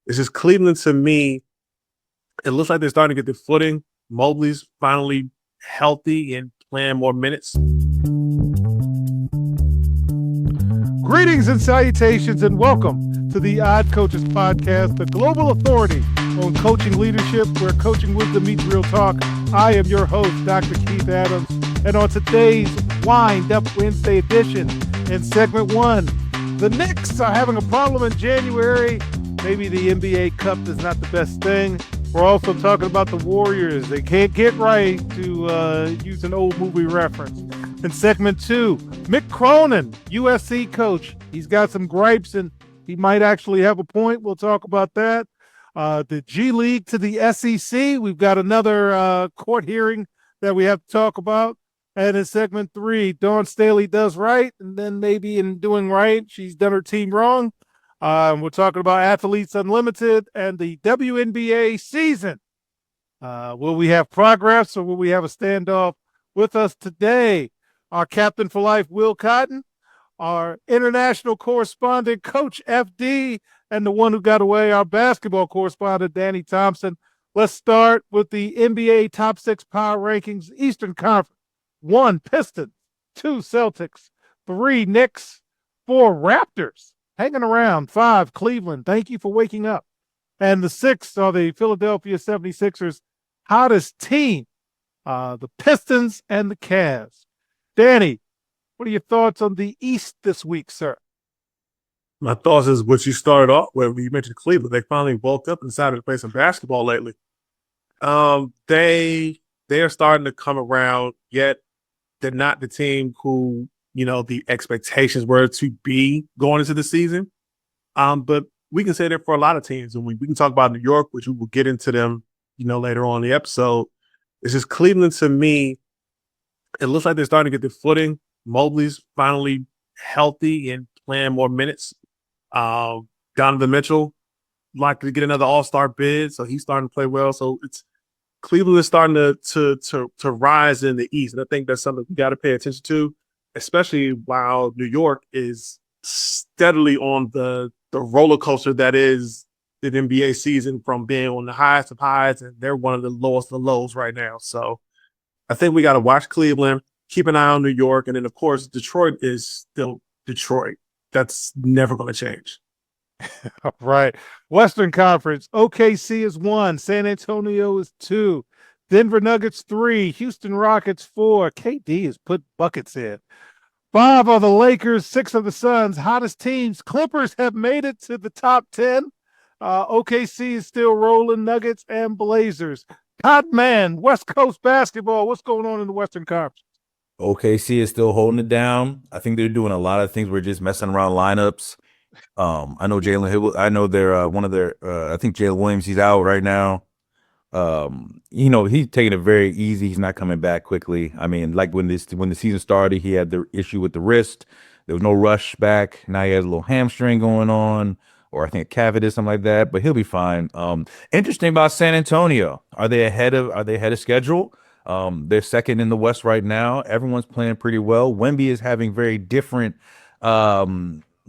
It's just Cleveland to me. It looks like they're starting to get their footing. Mobley's finally healthy and playing more minutes. Greetings and salutations, and welcome to the Odd Coaches Podcast, the global authority on coaching leadership, where coaching wisdom meets real talk. I am your host, Dr. Keith Adams, and on today's Wind Up Wednesday edition, in segment 1, the Knicks are having a problem in January. Maybe the NBA Cup is not the best thing. We're also talking about the Warriors. They can't get right, to use an old movie reference. In segment 2, Mick Cronin, USC coach. He's got some gripes, and he might actually have a point. We'll talk about that. The G League to the SEC. We've got another court hearing that we have to talk about. And in segment 3, Dawn Staley does right, and then maybe in doing right, she's done her team wrong. We're talking about Athletes Unlimited and the WNBA season. Will we have progress, or will we have a standoff? With us today, our captain for life, Will Cotton, our international correspondent, Coach FD, and the one who got away, our basketball correspondent, Danny Thompson. Let's start with the NBA Top 6 Power Rankings, Eastern Conference. 1, Pistons. 2, Celtics. 3, Knicks. 4, Raptors. Hanging around. 5, Cleveland. Thank you for waking up. And the 6th are the Philadelphia 76ers, hottest team, the Pistons and the Cavs. Danny, what are your thoughts on the East this week, sir? My thoughts is what you started off with when you mentioned Cleveland. They finally woke up and decided to play some basketball lately. They are starting to come around, yet they're not the team who, the expectations were to be going into the season. But we can say that for a lot of teams. And we can talk about New York, which we will get into them, later on in the episode. It's just Cleveland to me. It looks like they're starting to get their footing. Mobley's finally healthy and playing more minutes. Donovan Mitchell likely to get another All-Star bid, so he's starting to play well. So it's Cleveland is starting to rise in the East, and I think that's something we got to pay attention to, especially while New York is steadily on the roller coaster that is the NBA season, from being on the highest of highs, and they're one of the lowest of lows right now. So I think we got to watch Cleveland, keep an eye on New York, and then, of course, Detroit is still Detroit. That's never going to change. All right. Western Conference, OKC is 1, San Antonio is 2, Denver Nuggets 3, Houston Rockets 4. KD has put buckets in. 5 are the Lakers, 6 are the Suns. Hottest teams, Clippers have made it to the top 10. OKC is still rolling, Nuggets and Blazers. Man, West Coast basketball, what's going on in the Western Conference? OKC is still holding it down. I think they're doing a lot of things. We're just messing around lineups. I know Jalen Hill. I know they're one of their. I think Jalen Williams. He's out right now. He's taking it very easy. He's not coming back quickly. I mean, like when the season started, he had the issue with the wrist. There was no rush back. Now he has a little hamstring going on, or I think a cavitis, something like that. But he'll be fine. Interesting about San Antonio. Are they ahead of schedule? They're second in the West right now. Everyone's playing pretty well. Wemby is having very different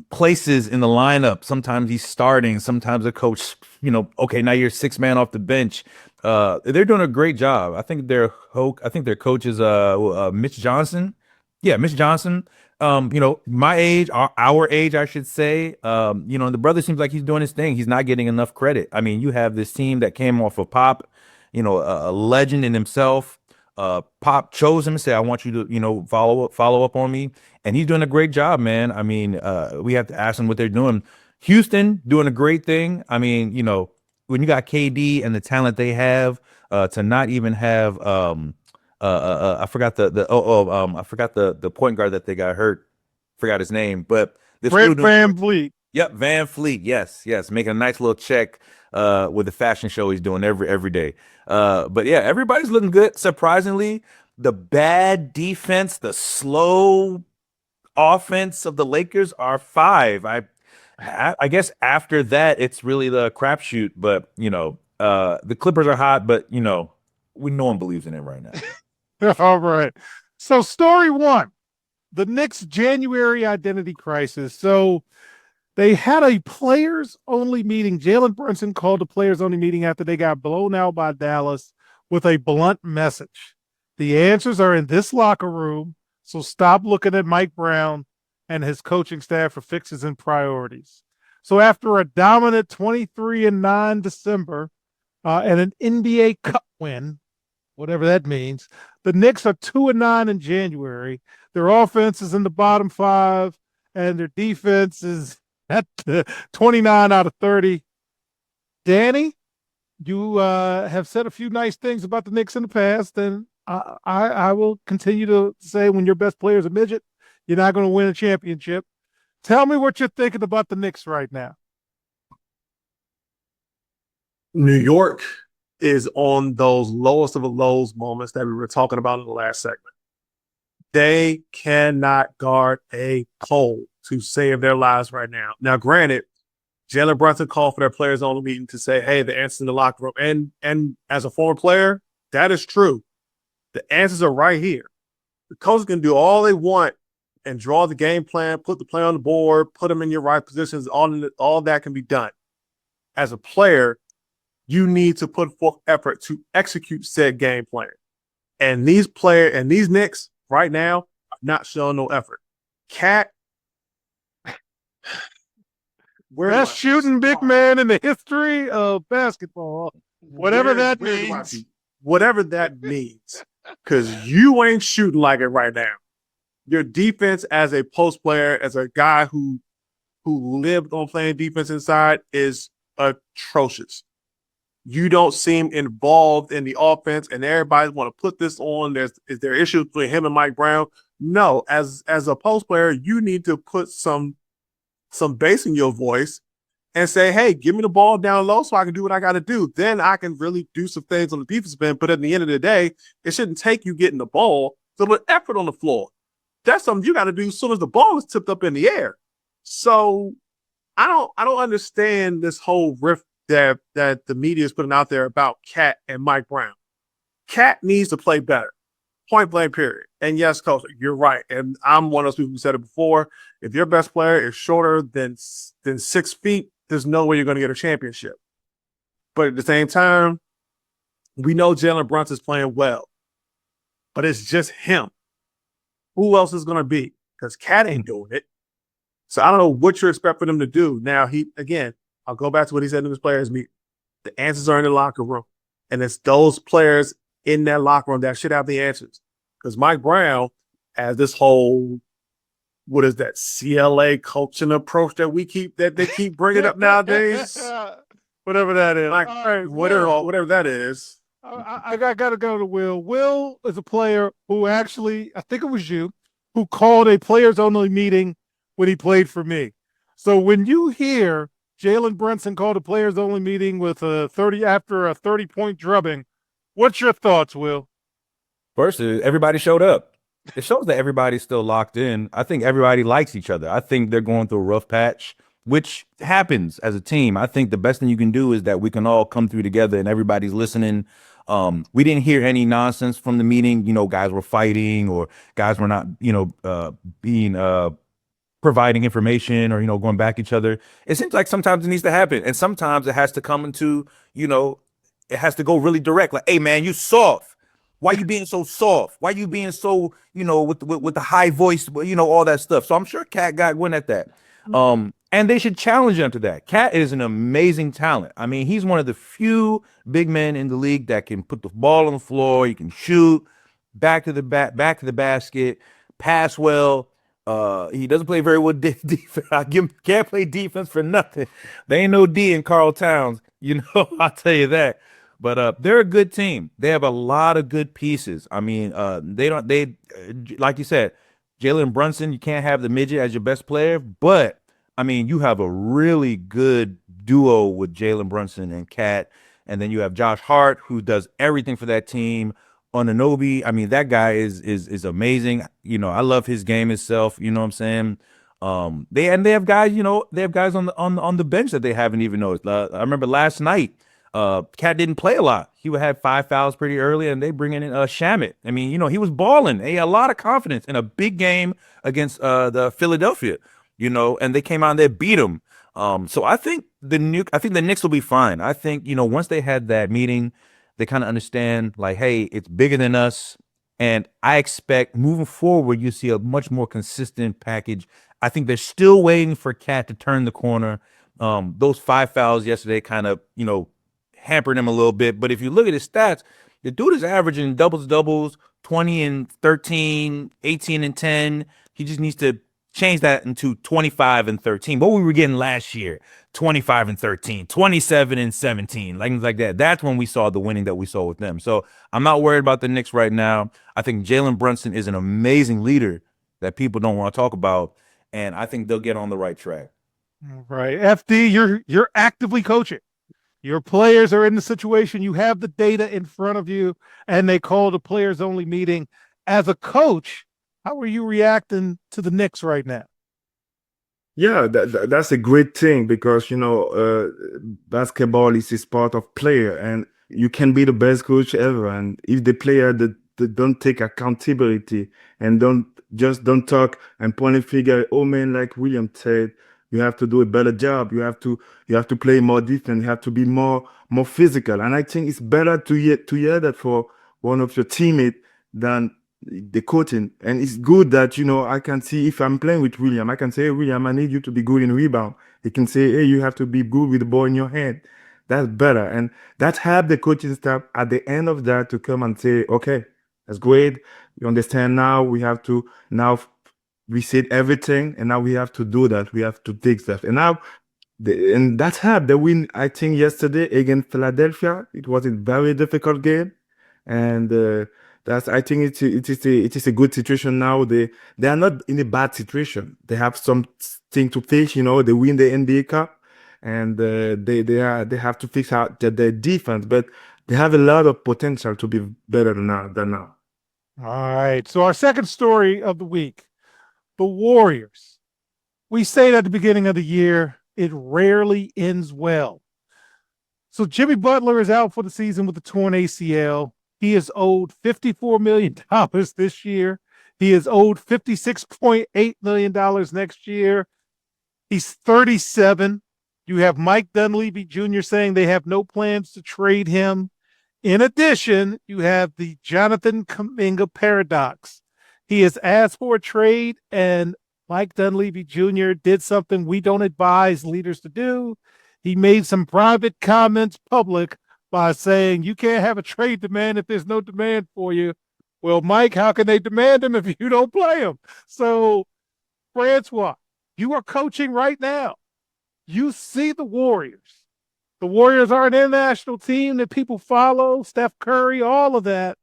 places in the lineup. Sometimes he's starting. Sometimes the coach, okay, now you're 6 man off the bench. They're doing a great job. I think their coach is Mitch Johnson. Yeah, Mitch Johnson. My age, our age, I should say. The brother seems like he's doing his thing. He's not getting enough credit. I mean, you have this team that came off of Pop, a legend in himself. Pop chose him and said, I want you to, follow up on me. And he's doing a great job, man. I mean, we have to ask them what they're doing. Houston doing a great thing. I mean, when you got KD and the talent they have, to not even have, I forgot I forgot the point guard that they got hurt. Forgot his name, but Van Vliet. Yep, Van Fleet. Yes, making a nice little check with the fashion show he's doing every day. But yeah, everybody's looking good. Surprisingly, the bad defense, the slow offense of the Lakers are 5. I guess after that, it's really the crapshoot. But the Clippers are hot, but no one believes in it right now. All right. So story 1, the Knicks January identity crisis. So They had a players-only meeting. Jalen Brunson called a players-only meeting after they got blown out by Dallas with a blunt message. The answers are in this locker room, so stop looking at Mike Brown and his coaching staff for fixes and priorities. So after a dominant 23-9 December and an NBA Cup win, whatever that means, the Knicks are 2-9 in January. Their offense is in the bottom 5, and their defense is at 29 out of 30. Danny, you have said a few nice things about the Knicks in the past, and I will continue to say when your best player is a midget, you're not going to win a championship. Tell me what you're thinking about the Knicks right now. New York is on those lowest of the lows moments that we were talking about in the last segment. They cannot guard a pole to save their lives right now. Now, granted, Jalen Brunson called for their players only meeting to say, hey, the answer's in the locker room. And as a former player, that is true. The answers are right here. The coaches can do all they want and draw the game plan, put the play on the board, put them in your right positions. All that can be done. As a player, you need to put forth effort to execute said game plan. And these Knicks right now are not showing no effort. Cat, best shooting big man in the history of basketball, whatever that means. Whatever that means, because you ain't shooting like it right now. Your defense as a post player, as a guy who lived on playing defense inside, is atrocious. You don't seem involved in the offense, and everybody want to put this on. Is there issues between him and Mike Brown? No, as a post player, you need to put some bass in your voice and say, hey, give me the ball down low so I can do what I got to do. Then I can really do some things on the defensive end. But at the end of the day, it shouldn't take you getting the ball to put effort on the floor. That's something you got to do as soon as the ball is tipped up in the air. So I don't understand this whole rift that the media is putting out there about Cat and Mike Brown. Cat needs to play better. Point blank, period. And yes, coach, you're right. And I'm one of those people who said it before. If your best player is shorter than 6 feet, there's no way you're going to get a championship. But at the same time, we know Jalen Brunson's playing well. But it's just him. Who else is going to be? Because Cat ain't doing it. So I don't know what you're expecting him to do. Now, I'll go back to what he said in his players meeting. The answers are in the locker room. And it's those players in that locker room that should have the answers. Because Mike Brown has this whole, what is that, CLA coaching approach that they keep bringing up nowadays? Whatever that is. Whatever that is. I got to go to Will. Will is a player who actually, I think it was you, who called a players-only meeting when he played for me. So when you hear Jalen Brunson called a players-only meeting with after a 30-point drubbing, what's your thoughts, Will? First, everybody showed up. It shows that everybody's still locked in. I think everybody likes each other. I think they're going through a rough patch, which happens as a team. I think the best thing you can do is that we can all come through together and everybody's listening. We didn't hear any nonsense from the meeting. Guys were fighting or guys were not, providing information or, going back at each other. It seems like sometimes it needs to happen. And sometimes it has to come into, it has to go really direct. Like, hey, man, you soft. Why you being so soft? Why you being so, with the high voice, all that stuff. So I'm sure Cat got win at that. And they should challenge him to that. Cat is an amazing talent. I mean, he's one of the few big men in the league that can put the ball on the floor. He can shoot back to the basket, pass well. He doesn't play very well defense. Can't play defense for nothing. They ain't no D in Carl Towns. I'll tell you that. But they're a good team. They have a lot of good pieces. I mean, they like you said, Jalen Brunson, you can't have the midget as your best player, but I mean, you have a really good duo with Jalen Brunson and Cat, and then you have Josh Hart, who does everything for that team. Anunoby, I mean, that guy is amazing. I love his game itself. You know what I'm saying? They have guys. They have guys on the bench that they haven't even noticed. I remember last night, Cat didn't play a lot. He would have 5 fouls pretty early, and they bring in Shamet. I mean, he was balling. He had a lot of confidence in a big game against the Philadelphia. And they came out and they beat him. So I think the Knicks will be fine. I think, once they had that meeting, they kind of understand like, hey, it's bigger than us. And I expect moving forward, you see a much more consistent package. I think they're still waiting for Cat to turn the corner. Those 5 fouls yesterday kind of, hampered him a little bit. But if you look at his stats, the dude is averaging doubles, 20 and 13, 18 and 10. He just needs to change that into 25 and 13. What we were getting last year, 25 and 13, 27 and 17, like that. That's when we saw the winning that we saw with them. So I'm not worried about the Knicks right now. I think Jalen Brunson is an amazing leader that people don't want to talk about, and I think they'll get on the right track. Right. FD, you're actively coaching. Your players are in the situation. You have the data in front of you, and they called a players only meeting. As a coach, how are you reacting to the Knicks right now? Yeah, that's a great thing because basketball is a sport of player, and you can be the best coach ever. And if the player that don't take accountability and don't talk and point a finger, oh man, like William said, you have to do a better job. You have to play more defense. You have to be more physical. And I think it's better to hear that for one of your teammates than the coaching. And it's good that, I can see if I'm playing with William, I can say, hey, William, I need you to be good in rebound. He can say, hey, you have to be good with the ball in your hand. That's better. And that help the coaching staff at the end of that to come and say, okay, that's great. We understand now. We have to now reset everything. And now we have to do that. We have to fix that. And now, and that helped the win, I think, yesterday against Philadelphia. It was a very difficult game. And I think it is a good situation now. They are not in a bad situation. They have something to fix. They win the NBA Cup, and they have to fix out their defense. But they have a lot of potential to be better than now. All right. So our second story of the week, the Warriors. We say it at the beginning of the year, it rarely ends well. So Jimmy Butler is out for the season with a torn ACL. He is owed $54 million this year. He is owed $56.8 million next year. He's 37. You have Mike Dunleavy Jr. saying they have no plans to trade him. In addition, you have the Jonathan Kuminga paradox. He has asked for a trade, and Mike Dunleavy Jr. did something we don't advise leaders to do. He made some private comments public by saying you can't have a trade demand if there's no demand for you. Well, Mike, how can they demand him if you don't play him? So, Francois, you are coaching right now. You see the Warriors. The Warriors are an international team that people follow, Steph Curry, all of that.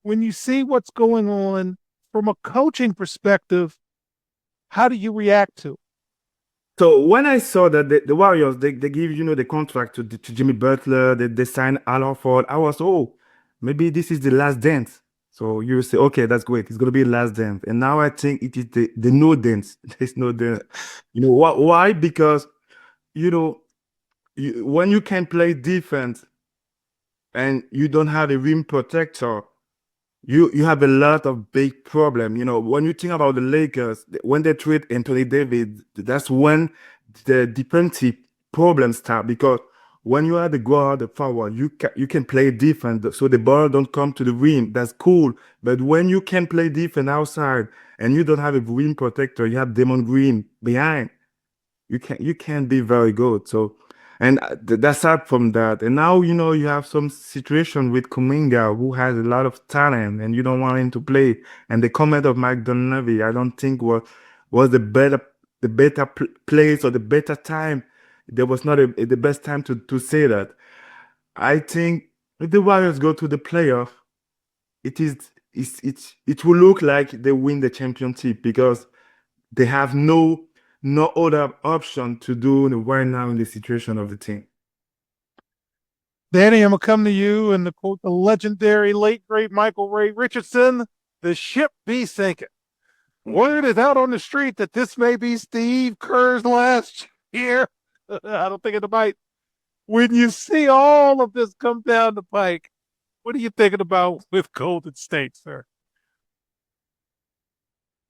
When you see what's going on from a coaching perspective, how do you react to it? So when I saw that the Warriors, they give, the contract to Jimmy Butler, they sign Al Horford, I was, maybe this is the last dance. So you say, okay, that's great. It's going to be the last dance. And now I think it is the no dance. There's no dance. Why? Because, when you can play defense and you don't have a rim protector, you have a lot of big problem. When you think about the Lakers, when they trade Anthony Davis, that's when the defensive problems start. Because when you are the guard, the forward, you can play defense, so the ball don't come to the rim. That's cool. But when you can play defense outside and you don't have a rim protector, you have Damon Green behind. You can't be very good. So, and that's up from that. And now you have some situation with Kuminga, who has a lot of talent, and you don't want him to play. And the comment of Mike Dunleavy, I don't think was the better place or the better time. There was not the best time to say that. I think if the Warriors go to the playoff, it will look like they win the championship because they have no other option to do right now in the situation of the team. Danny, I'm going to come to you and the quote, the legendary late, great Michael Ray Richardson, the ship be sinking. Word is out on the street that this may be Steve Kerr's last year. I don't think it might. When you see all of this come down the pike, what are you thinking about with Golden State, sir?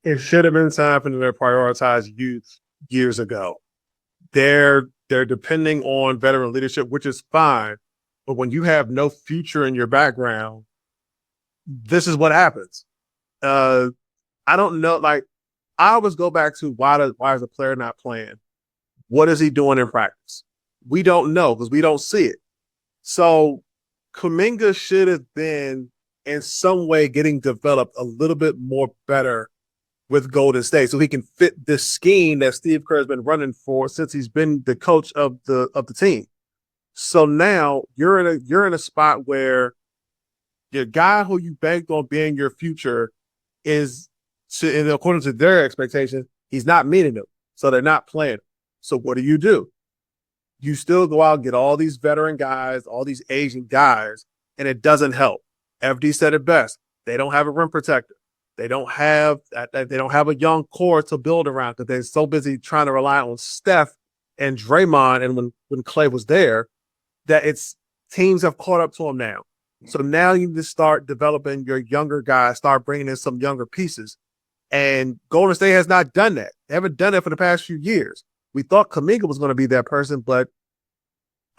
It should have been time for them to prioritize youth years ago. they're depending on veteran leadership, which is fine. But when you have no future in your background, this is what happens. I don't know. Like, I always go back to why is a player not playing? What is he doing in practice? We don't know because we don't see it. So Kuminga should have been in some way getting developed a little bit more better with Golden State, so he can fit this scheme that Steve Kerr has been running for since he's been the coach of the team. So now you're in a spot where your guy who you banked on being your future is, and according to their expectations, he's not meeting them. So they're not playing. So what do? You still go out and get all these veteran guys, all these Asian guys, and it doesn't help. FD said it best. They don't have a rim protector. They don't have a young core to build around because they're so busy trying to rely on Steph and Draymond, and when Clay was there, that it's teams have caught up to him now. So now you need to start developing your younger guys, start bringing in some younger pieces. And Golden State has not done that. They haven't done it for the past few years. We thought Kuminga was going to be that person, but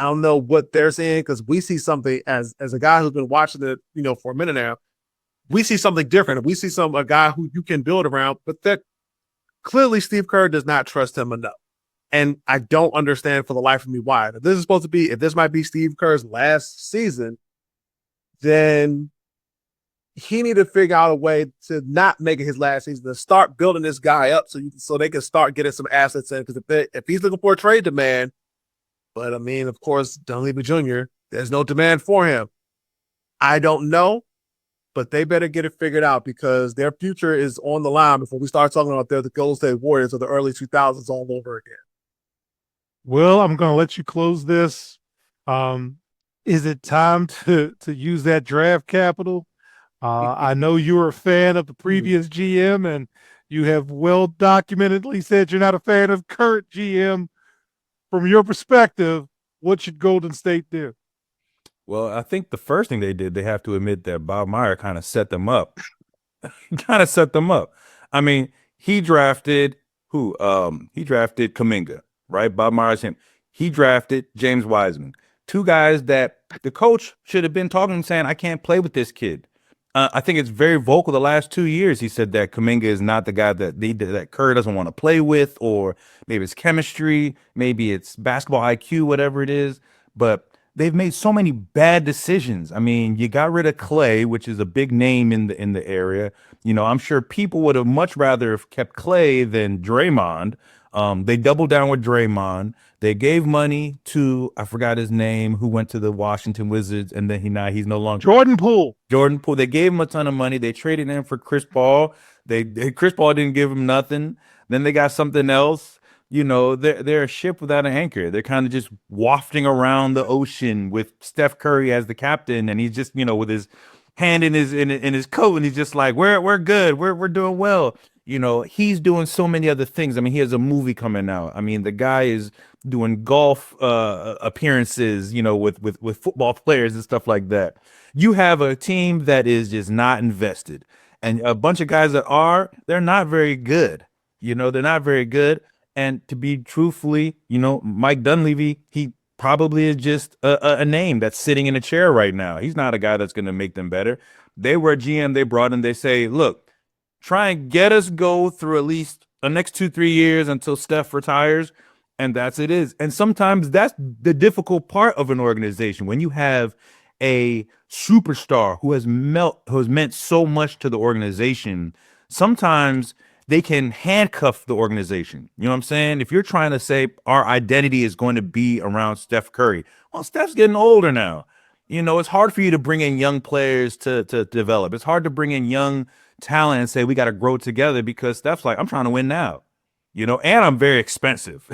I don't know what they're seeing because we see something as a guy who's been watching it, for a minute now. We see something different. We see a guy who you can build around, but that clearly Steve Kerr does not trust him enough. And I don't understand for the life of me why. If this might be Steve Kerr's last season, then he need to figure out a way to not make it his last season, to start building this guy up so they can start getting some assets in. Because if he's looking for a trade demand, but I mean, of course, Dunleavy Jr., there's no demand for him. I don't know. But they better get it figured out because their future is on the line before we start talking about the Golden State Warriors of the early 2000s all over again. Well, I'm going to let you close this. Is it time to use that draft capital? I know you were a fan of the previous GM, and you have well documentedly said you're not a fan of current GM. From your perspective, what should Golden State do? Well, I think the first thing they did, they have to admit that Bob Meyer kind of set them up. I mean, he drafted who? He drafted Kuminga, right? Bob Meyer's him. He drafted James Wiseman. Two guys that the coach should have been talking and saying, I can't play with this kid. I think it's very vocal the last 2 years. He said that Kuminga is not the guy that Kerr doesn't want to play with, or maybe it's chemistry, maybe it's basketball IQ, whatever it is. But they've made so many bad decisions. I mean, you got rid of Clay, which is a big name in the area. I'm sure people would have much rather have kept Clay than Draymond. They doubled down with Draymond. They gave money to, I forgot his name, who went to the Washington Wizards, and then he's no longer Jordan Poole. They gave him a ton of money. They traded in for Chris Paul. Chris Paul didn't give him nothing. Then they got something else. They're a ship without an anchor. They're kind of just wafting around the ocean with Steph Curry as the captain, and he's just with his hand in his coat, and he's just like, we're good, we're doing well. He's doing so many other things. I mean, he has a movie coming out. I mean, the guy is doing golf appearances, with football players and stuff like that. You have a team that is just not invested, and a bunch of guys they're not very good. They're not very good. And to be truthfully, Mike Dunleavy, he probably is just a name that's sitting in a chair right now. He's not a guy that's going to make them better. They were a GM. They brought in. They say, look, try and get us go through at least the next 2-3 years until Steph retires. And that's it is. And sometimes that's the difficult part of an organization. When you have a superstar who has meant so much to the organization, sometimes they can handcuff the organization. You know what I'm saying? If you're trying to say our identity is going to be around Steph Curry, well, Steph's getting older now. It's hard for you to bring in young players to develop. It's hard to bring in young talent and say we got to grow together because Steph's like, I'm trying to win now. And I'm very expensive.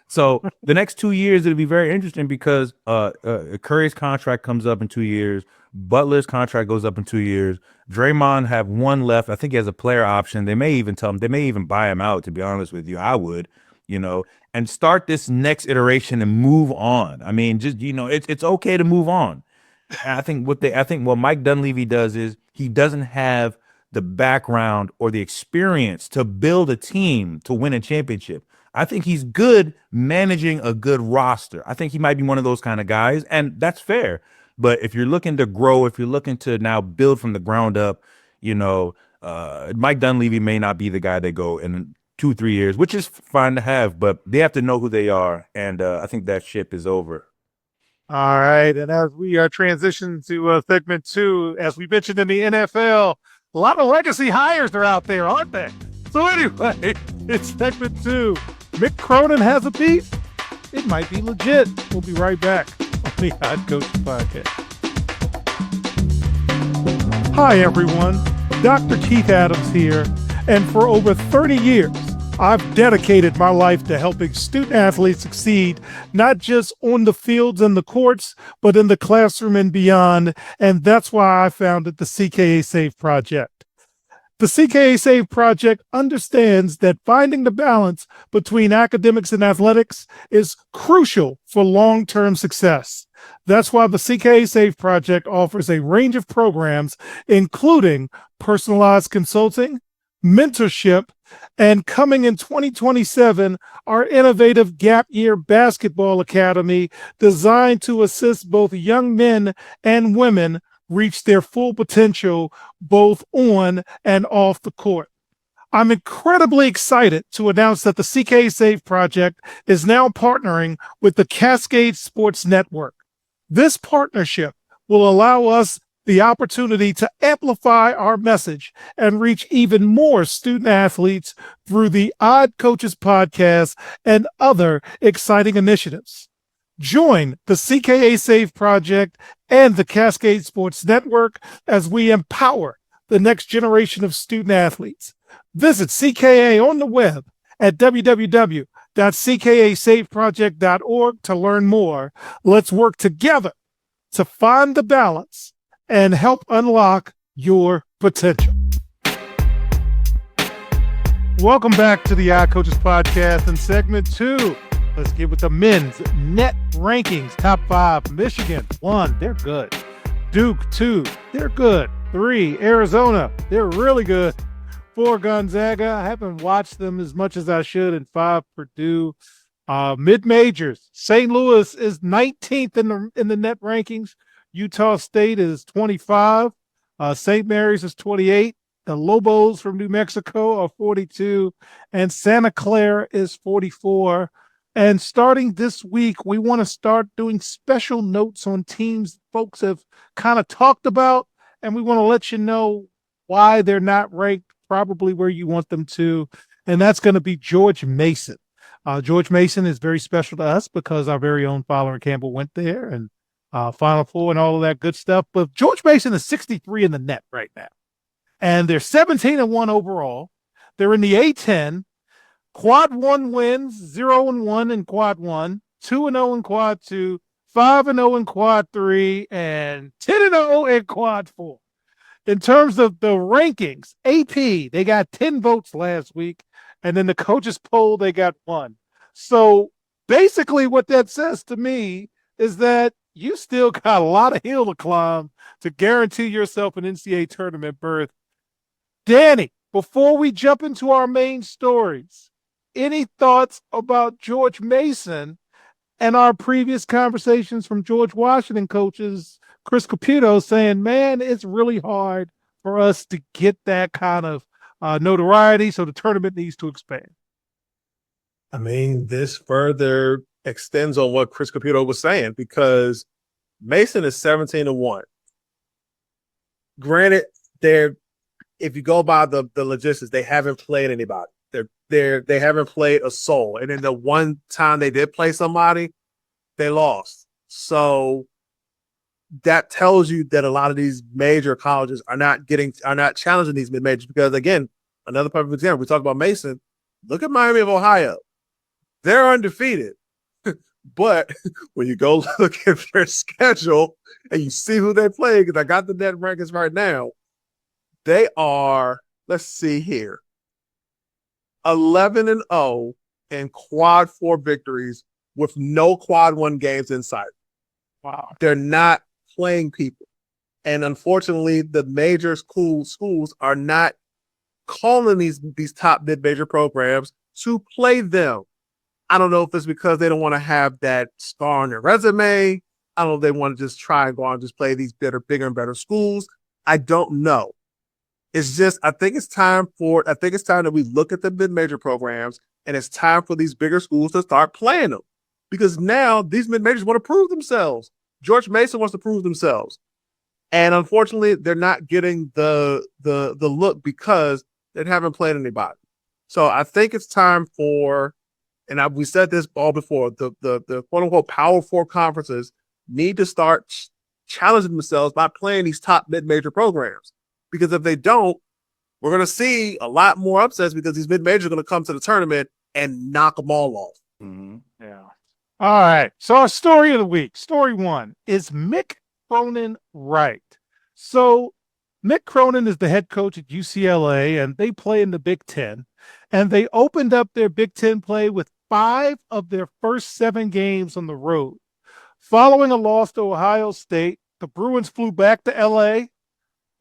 So the next 2 years, it'll be very interesting because Curry's contract comes up in 2 years. Butler's contract goes up in 2 years. Draymond have one left. I think he has a player option. They may even tell him, they may even buy him out, to be honest with you. I would, and start this next iteration and move on. I mean, just, it's okay to move on. And I think what Mike Dunleavy does is he doesn't have the background or the experience to build a team to win a championship. I think he's good managing a good roster. I think he might be one of those kind of guys, and that's fair. But if you're looking to grow, if you're looking to now build from the ground up, Mike Dunleavy may not be the guy they go in 2-3 years, which is fine to have, but they have to know who they are, and I think that ship is over. All right, and as we are transitioning to segment 2, as we mentioned in the NFL, a lot of legacy hires are out there, aren't they? So anyway, it's segment 2. Mick Cronin has a beef. It might be legit. We'll be right back on the Odd Coach Podcast. Hi, everyone. Dr. Keith Adams here, and for over 30 years, I've dedicated my life to helping student athletes succeed, not just on the fields and the courts, but in the classroom and beyond. And that's why I founded the CKA Save Project. The CKA Save Project understands that finding the balance between academics and athletics is crucial for long-term success. That's why the CKA Save Project offers a range of programs, including personalized consulting, mentorship, and coming in 2027, our innovative Gap Year Basketball Academy designed to assist both young men and women reach their full potential both on and off the court. I'm incredibly excited to announce that the CKA Save Project is now partnering with the Cascade Sports Network. This partnership will allow us the opportunity to amplify our message and reach even more student athletes through the Odd Coaches Podcast and other exciting initiatives. Join the CKA Save Project and the Cascade Sports Network as we empower the next generation of student athletes. Visit CKA on the web at www.ckasaveproject.org to learn more. Let's work together to find the balance and help unlock your potential. Welcome back to the Odd Coaches Podcast in segment 2. Let's get with the men's net rankings. Top 5, Michigan, 1, they're good. Duke, 2, they're good. 3, Arizona, they're really good. 4, Gonzaga, I haven't watched them as much as I should. And 5, Purdue. Mid-majors, St. Louis is 19th in the net rankings. Utah State is 25. St. Mary's is 28. The Lobos from New Mexico are 42. And Santa Clara is 44. And starting this week, we want to start doing special notes on teams folks have kind of talked about. And we want to let you know why they're not ranked probably where you want them to. And that's going to be George Mason. George Mason is very special to us because our very own Fowler and Campbell went there and Final Four and all of that good stuff. But George Mason is 63 in the net right now. And they're 17-1 overall. They're in the A10. Quad 1 wins, 0-1 in Quad 1, 2-0 in Quad 2, 5-0 in Quad 3, and 10-0 in Quad 4. In terms of the rankings, AP, they got 10 votes last week. And then the coaches poll, they got 1. So basically what that says to me is that you still got a lot of hill to climb to guarantee yourself an NCAA tournament berth. Danny, before we jump into our main stories, any thoughts about George Mason and our previous conversations from George Washington coaches, Chris Caputo, saying, man, it's really hard for us to get that kind of notoriety, so the tournament needs to expand. I mean, this further extends on what Chris Caputo was saying because Mason is 17-1. Granted, if you go by the logistics, they haven't played anybody. They haven't played a soul. And then the one time they did play somebody, they lost. So that tells you that a lot of these major colleges are not challenging these mid-majors because, again, another perfect example, we talk about Mason. Look at Miami of Ohio. They're undefeated. But when you go look at their schedule and you see who they play, because I got the net rankings right now, they are, let's see here, 11-0 in Quad 4 victories with no Quad 1 games in sight. Wow. They're not playing people. And unfortunately, the major schools are not calling these top mid-major programs to play them. I don't know if it's because they don't want to have that scar on their resume. I don't know if they want to just try and go on and just play these bigger and better schools. I don't know. It's just, I think it's time that we look at the mid-major programs, and it's time for these bigger schools to start playing them. Because now these mid-majors want to prove themselves. George Mason wants to prove themselves. And unfortunately, they're not getting the look because they haven't played anybody. So I think it's time for, and we said this all before, the quote-unquote Power Four conferences need to start challenging themselves by playing these top mid-major programs. Because if they don't, we're going to see a lot more upsets because these mid-majors are going to come to the tournament and knock them all off. Mm-hmm. Yeah. All right. So our story of the week, story one, is Mick Cronin right? So Mick Cronin is the head coach at UCLA, and they play in the Big Ten. And they opened up their Big Ten play with 5 of their first 7 games on the road. Following a loss to Ohio State, the Bruins flew back to LA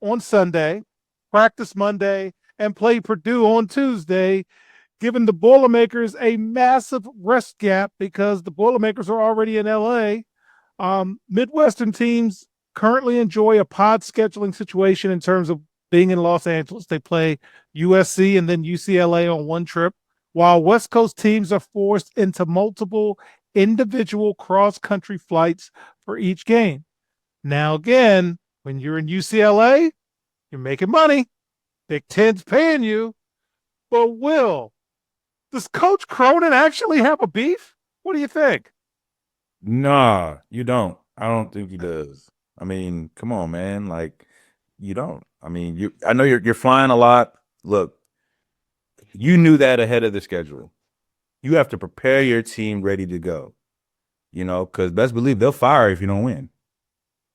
on Sunday, practiced Monday, and played Purdue on Tuesday, giving the Boilermakers a massive rest gap because the Boilermakers are already in LA. Midwestern teams currently enjoy a pod scheduling situation in terms of being in Los Angeles. They play USC and then UCLA on one trip, while West Coast teams are forced into multiple individual cross-country flights for each game. Now, again, when you're in UCLA, you're making money. Big Ten's paying you. But Will, does Coach Cronin actually have a beef? What do you think? Nah, you don't. I don't think he does. I mean, come on, man. Like, you don't. I mean, I know you're flying a lot. Look, you knew that ahead of the schedule. You have to prepare your team ready to go. You know, because best believe they'll fire if you don't win.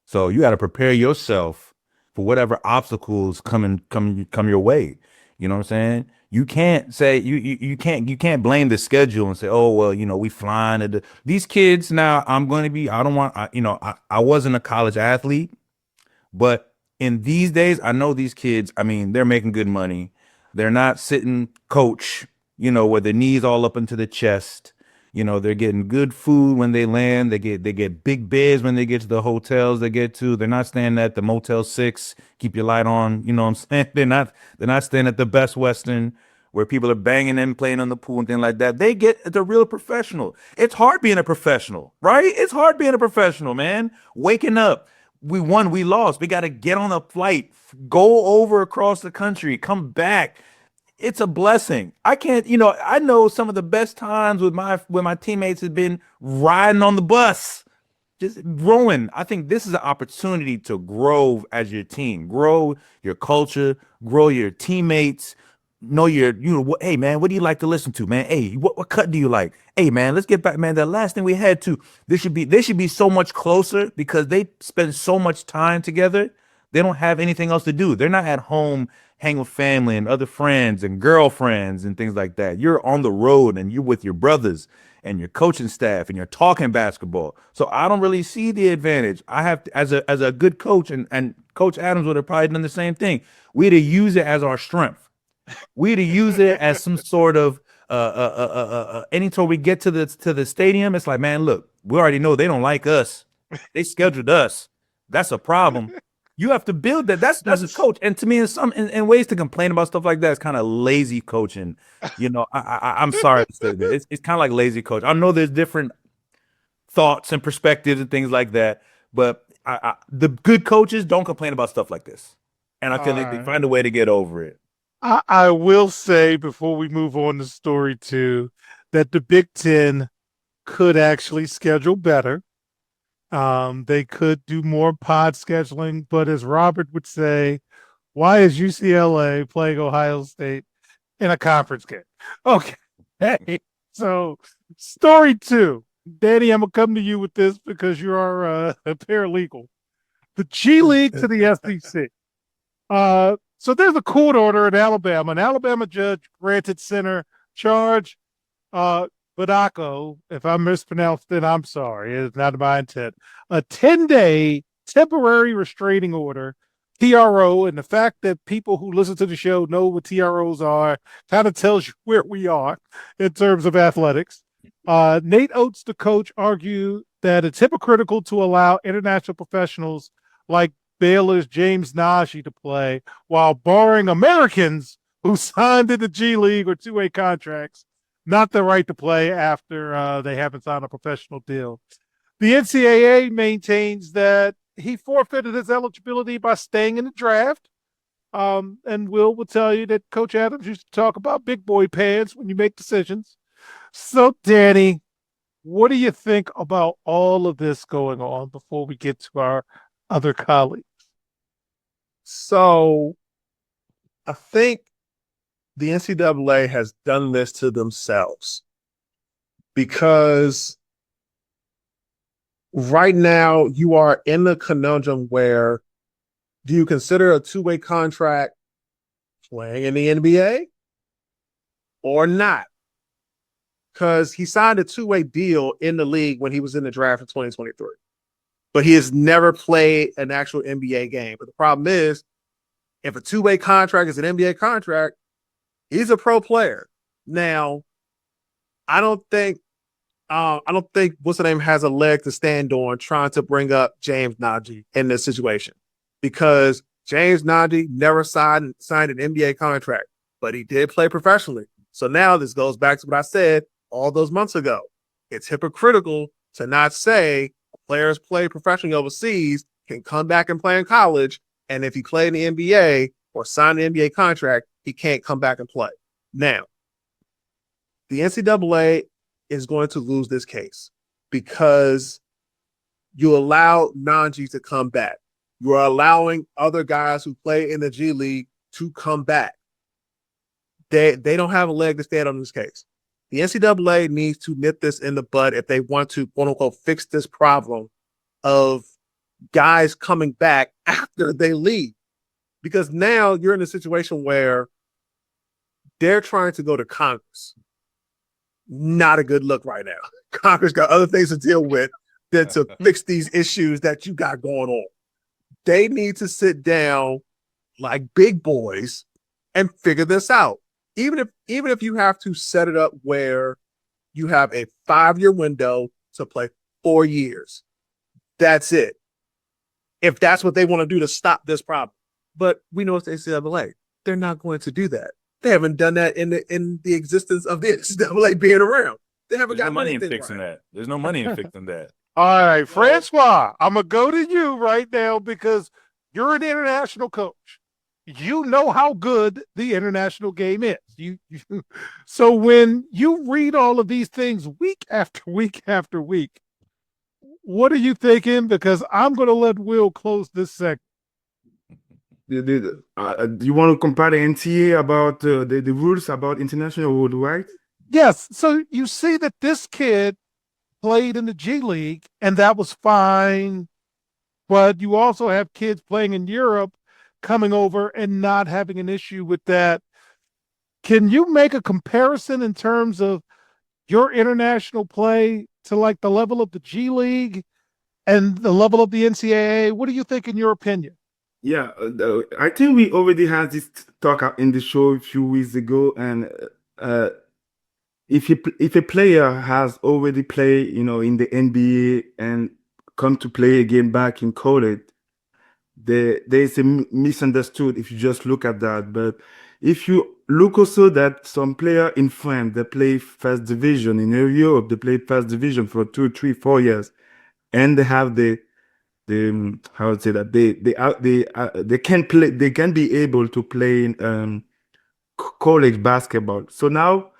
So you got to prepare yourself for whatever obstacles come your way. You know what I'm saying? You can't say you can't blame the schedule and say, oh well, you know, we flying at these kids now. I wasn't a college athlete, but in these days, I know these kids. I mean, they're making good money. They're not sitting coach, you know, with their knees all up into the chest. You know, they're getting good food when they land. They get big beds when they get to the hotels they get to. They're not staying at the Motel 6, keep your light on. You know what I'm saying? They're not staying at the Best Western where people are banging and playing on the pool and things like that. They're real professional. It's hard being a professional, right? It's hard being a professional, man. Waking up. We won, we lost. We got to get on a flight, go over across the country, come back. It's a blessing. I can't, you know, I know some of the best times with my teammates has been riding on the bus, just growing. I think this is an opportunity to grow as your team, grow your culture, grow your teammates, know hey man, what do you like to listen to, man? Hey, what cut do you like? Hey man, let's get back, man. The last thing we had to, they should be so much closer because they spend so much time together. They don't have anything else to do. They're not at home hang with family and other friends and girlfriends and things like that. You're on the road and you're with your brothers and your coaching staff and you're talking basketball. So I don't really see the advantage. I have to, as a good coach, and Coach Adams would have probably done the same thing. We'd have used it as our strength. We'd have used it as some sort of anytime we get to the stadium, it's like, man, look, we already know they don't like us. They scheduled us. That's a problem. You have to build that. That's as a coach. And to me, in ways to complain about stuff like that is kind of lazy coaching. You know, I'm sorry to say that. It's kind of like lazy coach. I know there's different thoughts and perspectives and things like that, but the good coaches don't complain about stuff like this. And I feel like they find a way to get over it. I will say before we move on to story 2 that the Big Ten could actually schedule better. They could do more pod scheduling, but as Robert would say, why is UCLA playing Ohio State in a conference game? Okay. Hey, so story 2. Danny, I'm going to come to you with this because you are a paralegal. The G League to the SEC. So there's a court order in Alabama. An Alabama judge granted center charge Badako, if I mispronounced it, I'm sorry. It's not my intent. A 10-day temporary restraining order, TRO, and the fact that people who listen to the show know what TROs are kind of tells you where we are in terms of athletics. Nate Oates, the coach, argued that it's hypocritical to allow international professionals like Baylor's James Najee to play while barring Americans who signed in the G League or two-way contracts not the right to play after they haven't signed a professional deal. The NCAA maintains that he forfeited his eligibility by staying in the draft. And Will tell you that Coach Adams used to talk about big boy pants when you make decisions. So, Danny, what do you think about all of this going on before we get to our other colleagues? So I think the NCAA has done this to themselves because right now you are in the conundrum where do you consider a two-way contract playing in the NBA or not? Because he signed a two-way deal in the league when he was in the draft in 2023. But he has never played an actual NBA game. But the problem is, if a two-way contract is an NBA contract, he's a pro player. Now, I don't think what's the name has a leg to stand on trying to bring up James Najee in this situation. Because James Najee never signed an NBA contract, but he did play professionally. So now this goes back to what I said all those months ago. It's hypocritical to not say players play professionally overseas can come back and play in college, and if he played in the NBA or signed an NBA contract, he can't come back and play. Now, the NCAA is going to lose this case because you allow Najee to come back. You are allowing other guys who play in the G League to come back. They don't have a leg to stand on in this case. The NCAA needs to nip this in the bud if they want to, quote unquote, fix this problem of guys coming back after they leave. Because now you're in a situation where they're trying to go to Congress. Not a good look right now. Congress got other things to deal with than to fix these issues that you got going on. They need to sit down like big boys and figure this out. Even if you have to set it up where you have a 5-year window to play 4 years. That's it. If that's what they want to do to stop this problem. But we know it's the NCAA. They're not going to do that. They haven't done that in the existence of the NCAA being around. They haven't got money in fixing that. There's no money in fixing that. All right, Francois, I'm going to go to you right now because you're an international coach. You know how good the international game is. So when you read all of these things week after week after week, what are you thinking? Because I'm going to let Will close this segment. Do you want to compare the NCAA about the rules about international rules, right? Yes. So you see that this kid played in the G League, and that was fine. But you also have kids playing in Europe coming over and not having an issue with that. Can you make a comparison in terms of your international play to like the level of the G League and the level of the NCAA? What do you think in your opinion? Yeah, I think we already had this talk in the show a few weeks ago, and if a player has already played, in the NBA and come to play again back in college, there is a misunderstood if you just look at that. But if you look also that some player in France, they play first division in Europe, they play first division for 2, 3, 4 years, and they have the how to say that they can play, they can be able to play in college basketball. So now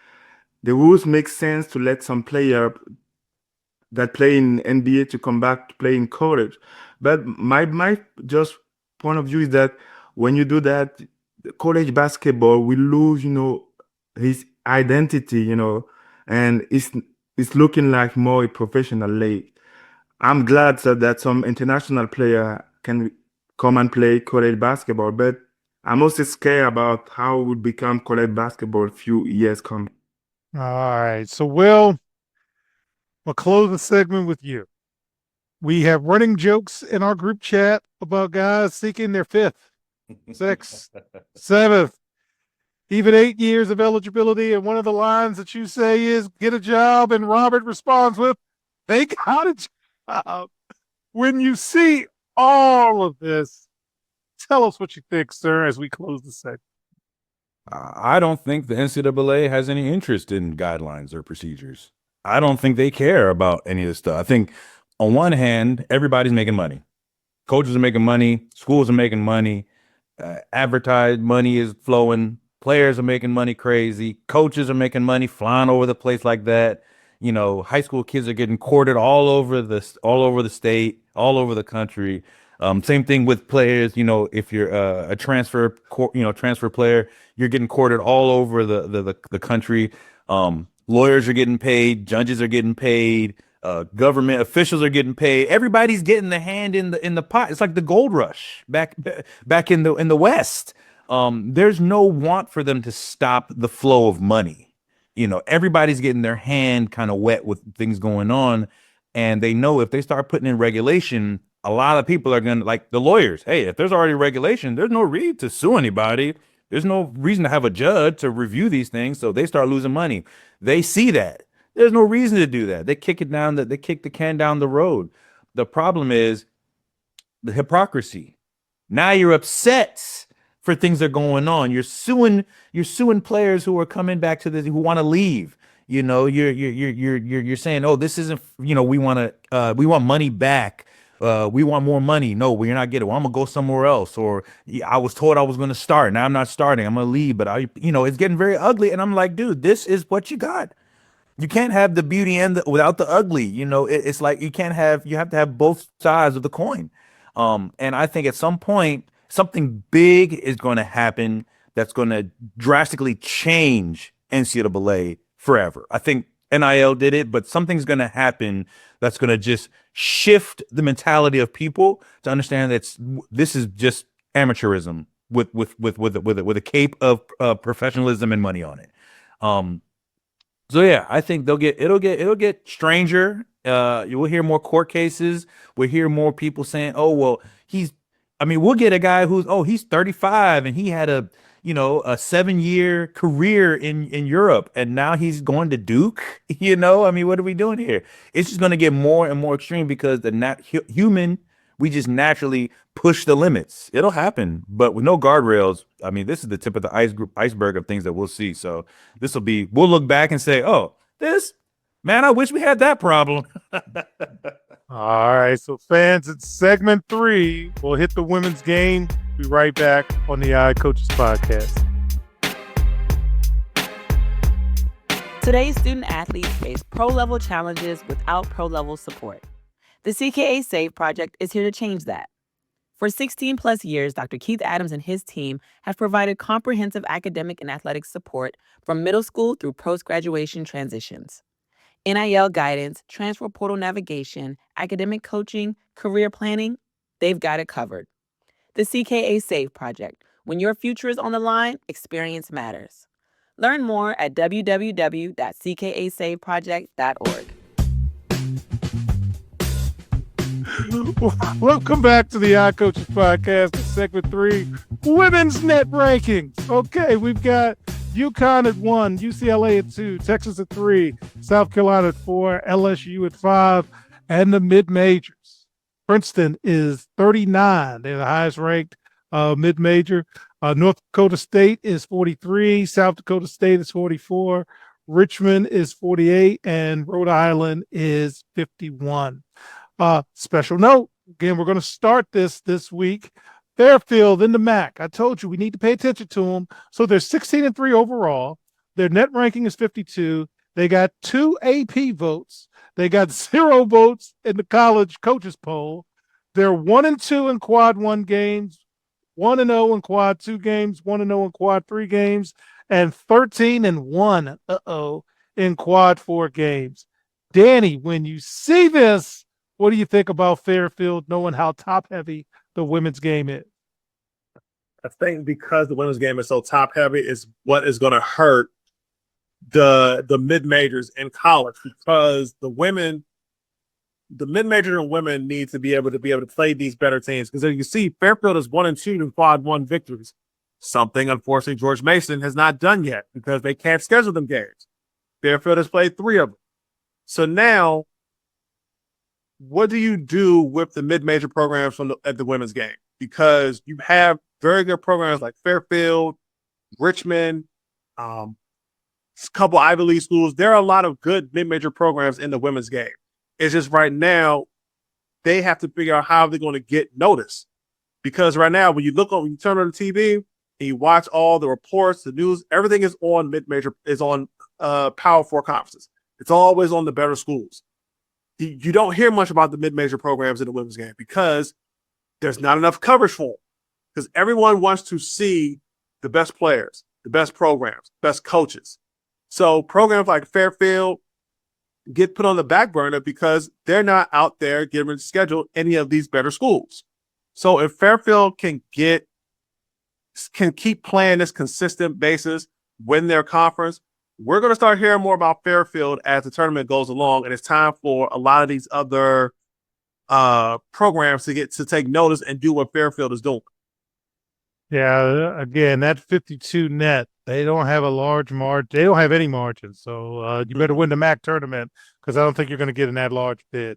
the rules make sense to let some player that play in NBA to come back to play in college. But my just point of view is that when you do that, college basketball will lose, his identity, and it's looking like more a professional league. I'm glad that some international player can come and play college basketball, but I'm also scared about how it will become college basketball a few years come. All right. So, Will, we'll close the segment with you. We have running jokes in our group chat about guys seeking their 5th, 6th, 7th. even 8 years of eligibility. And one of the lines that you say is get a job. And Robert responds with, they got a job. When you see all of this, tell us what you think, sir, as we close the segment. I don't think the NCAA has any interest in guidelines or procedures. I don't think they care about any of this stuff. I think on one hand, everybody's making money. Coaches are making money. Schools are making money. Advertised money is flowing. Players are making money crazy. Coaches are making money flying over the place like that. You know, high school kids are getting courted all over the state, all over the country. Same thing with players. You know, if you're a transfer player, you're getting courted all over the country. Lawyers are getting paid. Judges are getting paid. Government officials are getting paid. Everybody's getting the hand in the pot. It's like the gold rush back in the West. There's no want for them to stop the flow of money. You know, everybody's getting their hand kind of wet with things going on, and they know if they start putting in regulation, a lot of people are going to, like the lawyers. Hey, if there's already regulation, there's no reason to sue anybody. There's no reason to have a judge to review these things. So they start losing money. They see that. There's no reason to do that. They kick the can down the road. The problem is the hypocrisy. Now you're upset for things that are going on. You're suing players who are coming back to this, who want to leave. You know, you're saying, oh, this isn't, you know, we want money back. We want more money. No, we're not getting it. Well, I'm gonna go somewhere else. Or I was told I was gonna start. Now I'm not starting. I'm gonna leave. But it's getting very ugly. And I'm like, dude, this is what you got. You can't have the beauty without the ugly. You know, it's like you have to have both sides of the coin. And I think at some point, something big is going to happen that's going to drastically change NCAA forever. I think NIL did it, but something's going to happen that's going to just shift the mentality of people to understand that this is just amateurism with a cape of professionalism and money on it. So yeah, I think it'll get stranger. You will hear more court cases. We'll hear more people saying, "Oh, well, we'll get a guy he's 35 and he had a 7-year career in Europe and now he's going to Duke." What are we doing here? It's just going to get more and more extreme because we just naturally push the limits. It'll happen, but with no guardrails. This is the tip of the iceberg of things that we'll see. So we'll look back and say, oh, I wish we had that problem. All right, so fans, it's segment 3. We'll hit the women's game. Be right back on the Coaches Podcast. Today's student athletes face pro-level challenges without pro-level support. The CKA SAVE project is here to change that. For 16 plus years, Dr. Keith Adams and his team have provided comprehensive academic and athletic support from middle school through post-graduation transitions. NIL guidance, transfer portal navigation, academic coaching, career planning, they've got it covered. The CKA SAVE project. When your future is on the line, experience matters. Learn more at www.ckasaveproject.org. Welcome back to the Coaches Podcast, segment 3, women's net rankings. Okay, we've got UConn at 1, UCLA at 2, Texas at 3, South Carolina at 4, LSU at 5, and the mid-majors. Princeton is 39. They're the highest ranked mid-major. North Dakota State is 43. South Dakota State is 44. Richmond is 48. And Rhode Island is 51. Special note, again, we're going to start this week. Fairfield in the MAC. I told you we need to pay attention to them. So they're 16-3 overall. Their net ranking is 52. They got 2 AP votes. They got 0 votes in the college coaches poll. They're 1-2 in quad 1 games, 1-0 in quad 2 games, 1-0 in quad 3 games, and 13-1 in quad 4 games. Danny, when you see this, what do you think about Fairfield, knowing how top heavy the women's game is? I think because the women's game is so top heavy is what is going to hurt the mid majors in college, because the mid major and women need to be able to play these better teams. Because as you see, Fairfield is 1-2 in quad 1 victories. something, unfortunately, George Mason has not done yet because they can't schedule them games. Fairfield has played 3 of them. So now, what do you do with the mid-major programs at the women's game? Because you have very good programs like Fairfield, Richmond, a couple Ivy League schools. There are a lot of good mid-major programs in the women's game. It's just right now, they have to figure out how they're going to get noticed. Because right now, when you turn on the TV and you watch all the reports, the news, everything is on mid-major, is on Power 4 conferences. It's always on the better schools. You don't hear much about the mid-major programs in the women's game because there's not enough coverage for them. Because everyone wants to see the best players, the best programs, best coaches. So programs like Fairfield get put on the back burner because they're not out there giving schedule any of these better schools. So if Fairfield can keep playing this consistent basis, win their conference, we're going to start hearing more about Fairfield as the tournament goes along, and it's time for a lot of these other programs to take notice and do what Fairfield is doing. Yeah, again, that 52 net, they don't have a large margin. They don't have any margin. So you better win the MAC tournament because I don't think you're going to get in that large bid.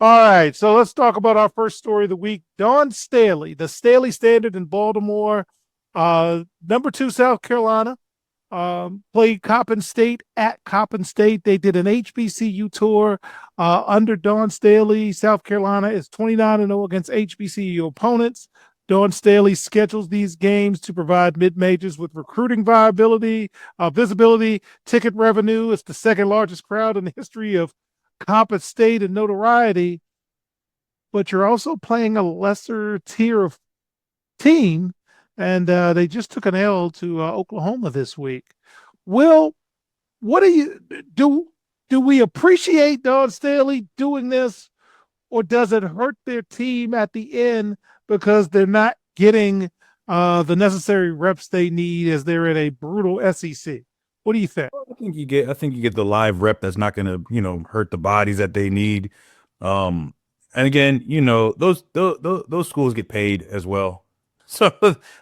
All right, so let's talk about our first story of the week. Dawn Staley, the Staley Standard in Baltimore, number 2 South Carolina, played Coppin State at Coppin State. They did an HBCU tour under Dawn Staley. South Carolina is 29-0 against HBCU opponents. Dawn Staley schedules these games to provide mid-majors with recruiting viability, visibility, ticket revenue. It's the second largest crowd in the history of Coppin State and notoriety, but you're also playing a lesser tier of team, and they just took an L to Oklahoma this week. Will, what do we appreciate Dawn Staley doing this, or does it hurt their team at the end because they're not getting the necessary reps they need as they're in a brutal SEC? What do you think? I think you get the live rep that's not going to, hurt the bodies that they need. And again, those schools get paid as well. So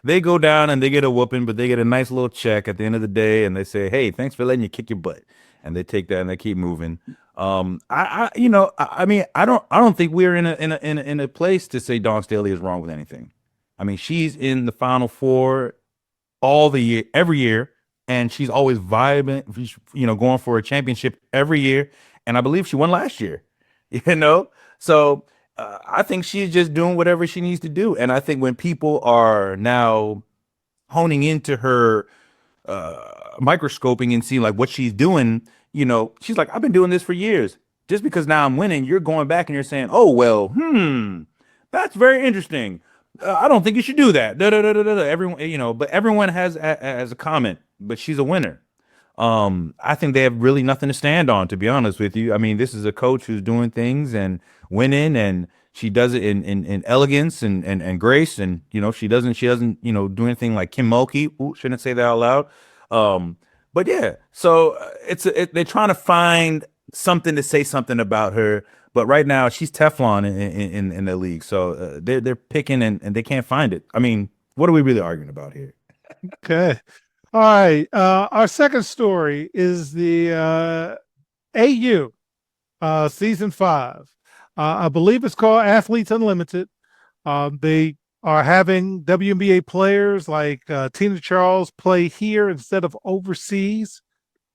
they go down and they get a whooping, but they get a nice little check at the end of the day, and they say, "Hey, thanks for letting you kick your butt," and they take that and they keep moving. I don't think we're in a place to say Dawn Staley is wrong with anything. I mean, she's in the Final Four every year. And she's always vibrant, going for a championship every year. And I believe she won last year, So I think she's just doing whatever she needs to do. And I think when people are now honing into her microscoping and seeing like what she's doing, she's like, I've been doing this for years. Just because now I'm winning, you're going back and you're saying, oh, well, that's very interesting. I don't think you should do that. Everyone, but everyone has a comment. But she's a winner. I think they have really nothing to stand on, to be honest with you. I mean, this is a coach who's doing things and winning, and she does it in elegance and grace, and she doesn't do anything like Kim Mulkey. Ooh, shouldn't say that out loud. But yeah, so they're trying to find something to say something about her. But right now, she's Teflon in the league. So they're picking and they can't find it. I mean, what are we really arguing about here? Okay. All right. Our second story is the AU season 5. I believe it's called Athletes Unlimited. They are having WNBA players like Tina Charles play here instead of overseas.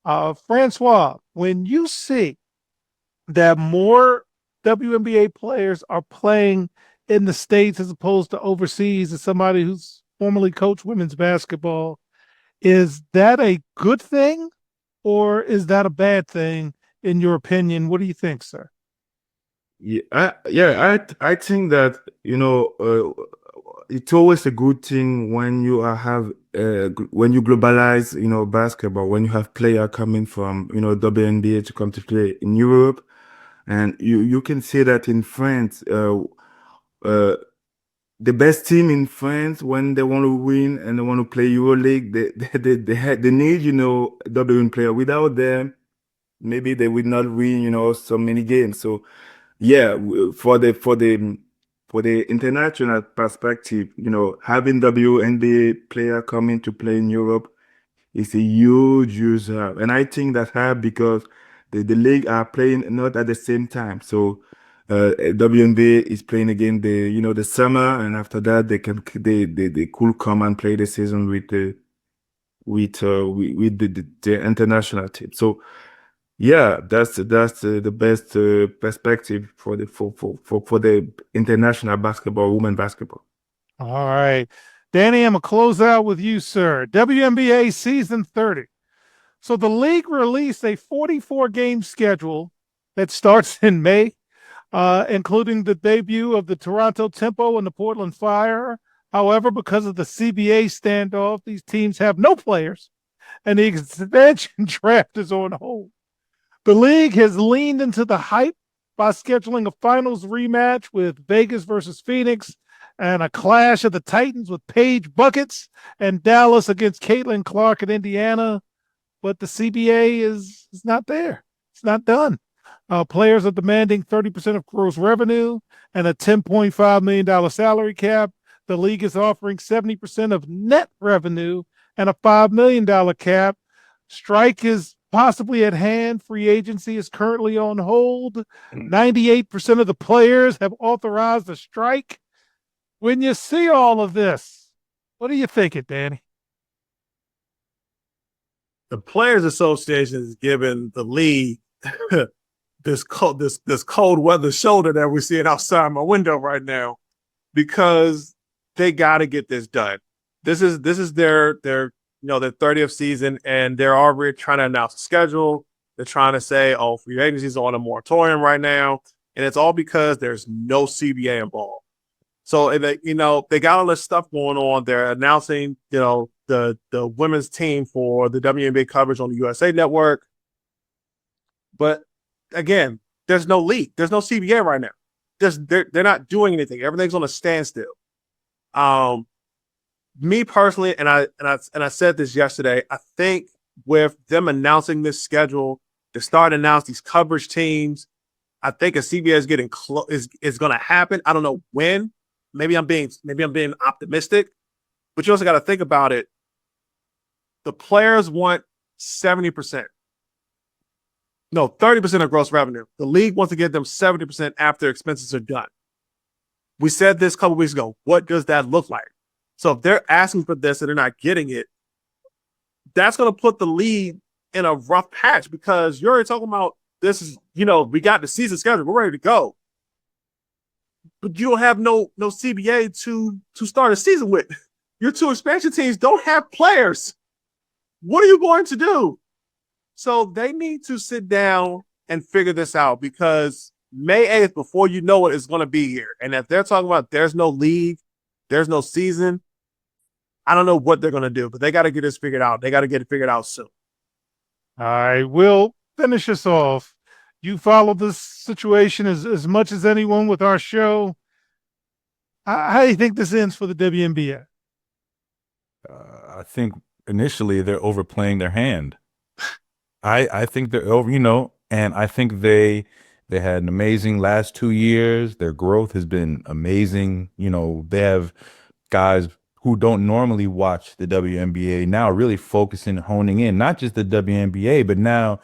Francois, when you see that more WNBA players are playing in the States as opposed to overseas, as somebody who's formerly coached women's basketball, is that a good thing or is that a bad thing in your opinion? What do you think, sir? I think that it's always a good thing when you when you globalize basketball, when you have players coming from WNBA to come to play in Europe, and you can see that in France. The best team in France, when they want to win and they want to play EuroLeague, they need WN player. Without them, maybe they would not win so many games. So yeah, for the for the international perspective, having WNBA player coming to play in Europe is a huge help. And I think that help because the league are playing not at the same time. So WNBA is playing again the summer, and after that they could come and play the season with the international team. So yeah, that's the best perspective for the international basketball, women basketball. All right. Danny, I'm going to close out with you, sir. WNBA season 30. So the league released a 44-game schedule that starts in May, including the debut of the Toronto Tempo and the Portland Fire. However, because of the CBA standoff, these teams have no players, and the expansion draft is on hold. The league has leaned into the hype by scheduling a finals rematch with Vegas versus Phoenix and a clash of the Titans with Paige Buckets and Dallas against Caitlin Clark in Indiana. But the CBA is not there. It's not done. Players are demanding 30% of gross revenue and a $10.5 million salary cap. The league is offering 70% of net revenue and a $5 million cap. Strike is possibly at hand. Free agency is currently on hold. 98% of the players have authorized a strike. When you see all of this, what do you think, Danny? The Players Association is giving the league this cold weather shoulder that we're seeing outside my window right now, because they got to get this done. This is their 30th season, and they're already trying to announce a schedule. They're trying to say, oh, free agency is on a moratorium right now, and it's all because there's no CBA involved. So they got all this stuff going on. They're announcing the women's team for the WNBA coverage on the USA Network, but again, there's no league, there's no CBA right now. They're not doing anything. Everything's on a standstill. Me personally, and I said this yesterday, I think with them announcing this schedule, they're starting to announce these coverage teams. I think a CBA is getting is going to happen. I don't know when. Maybe I'm being optimistic, but you also got to think about it. The players want 70%. No, 30% of gross revenue. The league wants to give them 70% after expenses are done. We said this a couple weeks ago. What does that look like? So if they're asking for this and they're not getting it, that's going to put the league in a rough patch, because you're already talking about this is, we got the season schedule. We're ready to go. But you don't have no CBA to start a season with. Your two expansion teams don't have players. What are you going to do? So they need to sit down and figure this out, because May 8th, before you know it, is going to be here. And if they're talking about there's no league, there's no season, I don't know what they're going to do, but they got to get this figured out. They got to get it figured out soon. All right, we'll finish us off. You follow this situation as much as anyone with our show. How do you think this ends for the WNBA? I think initially they're overplaying their hand. I think they're over, and I think they had an amazing last 2 years. Their growth has been amazing. They have guys who don't normally watch the WNBA now really focusing, honing in, not just the WNBA, but now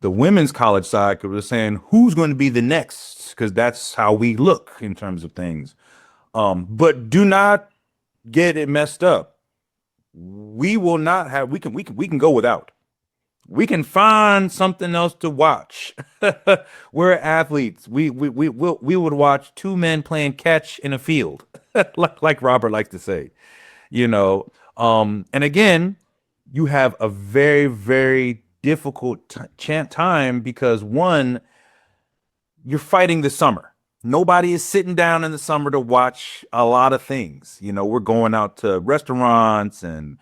the women's college side, because we're saying who's going to be the next, because that's how we look in terms of things. But do not get it messed up. We will not have. We can go without. We can find something else to watch. We're athletes. We would watch two men playing catch in a field, like Robert likes to say. And again, you have a very, very difficult time, because one, you're fighting the summer. Nobody is sitting down in the summer to watch a lot of things. We're going out to restaurants and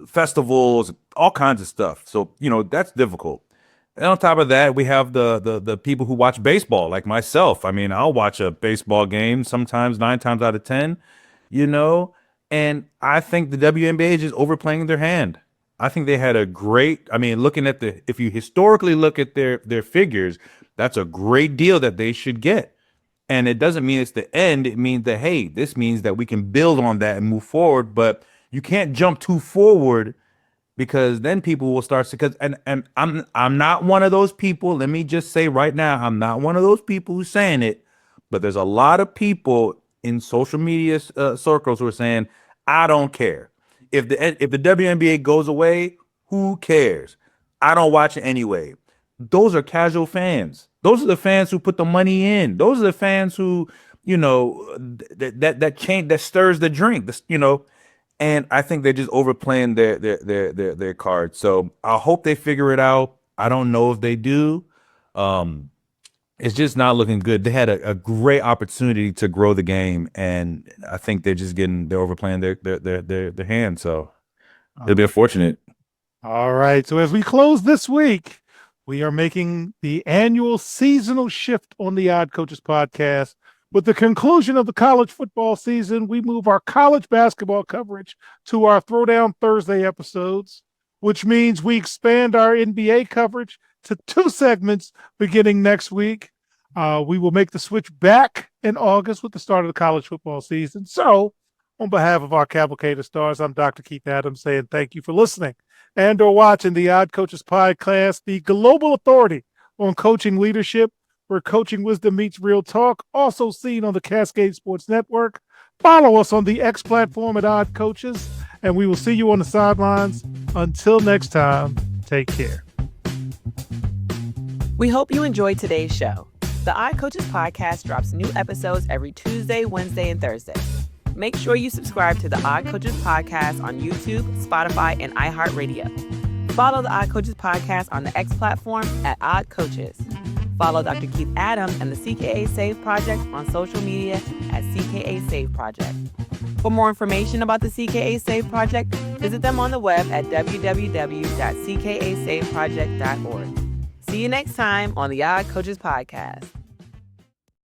festivals, all kinds of stuff. So, that's difficult. And on top of that, we have the people who watch baseball, like myself. I mean, I'll watch a baseball game sometimes 9 times out of 10, and I think the WNBA is just overplaying their hand. I think they had looking at if you historically look at their figures, that's a great deal that they should get. And it doesn't mean it's the end. It means that, hey, this means that we can build on that and move forward. But you can't jump too forward, because then people will start to, and I'm not one of those people. Let me just say right now, I'm not one of those people who's saying it, but there's a lot of people in social media circles who are saying, I don't care. If the WNBA goes away, who cares? I don't watch it anyway. Those are casual fans. Those are the fans who put the money in. Those are the fans who, that stirs the drink, and I think they're just overplaying their cards. So I hope they figure it out. I don't know if they do. It's just not looking good. They had a great opportunity to grow the game, and I think they're overplaying their hand. So it'll be unfortunate. All right. So as we close this week, we are making the annual seasonal shift on the Odd Coaches podcast. With the conclusion of the college football season, we move our college basketball coverage to our Throwdown Thursday episodes, which means we expand our NBA coverage to 2 segments beginning next week. We will make the switch back in August with the start of the college football season. So, on behalf of our cavalcade of stars, I'm Dr. Keith Adams saying thank you for listening and or watching the Odd Coaches podcast, the global authority on coaching leadership, where coaching wisdom meets real talk, also seen on the Cascade Sports Network. Follow us on the X platform at Odd Coaches, and we will see you on the sidelines. Until next time, take care. We hope you enjoyed today's show. The Odd Coaches podcast drops new episodes every Tuesday, Wednesday, and Thursday. Make sure you subscribe to the Odd Coaches podcast on YouTube, Spotify, and iHeartRadio. Follow the Odd Coaches podcast on the X platform at Odd Coaches. Follow Dr. Keith Adams and the CKA Save Project on social media at CKA Save Project. For more information about the CKA Save Project, visit them on the web at www.ckasaveproject.org. See you next time on the Odd Coaches podcast.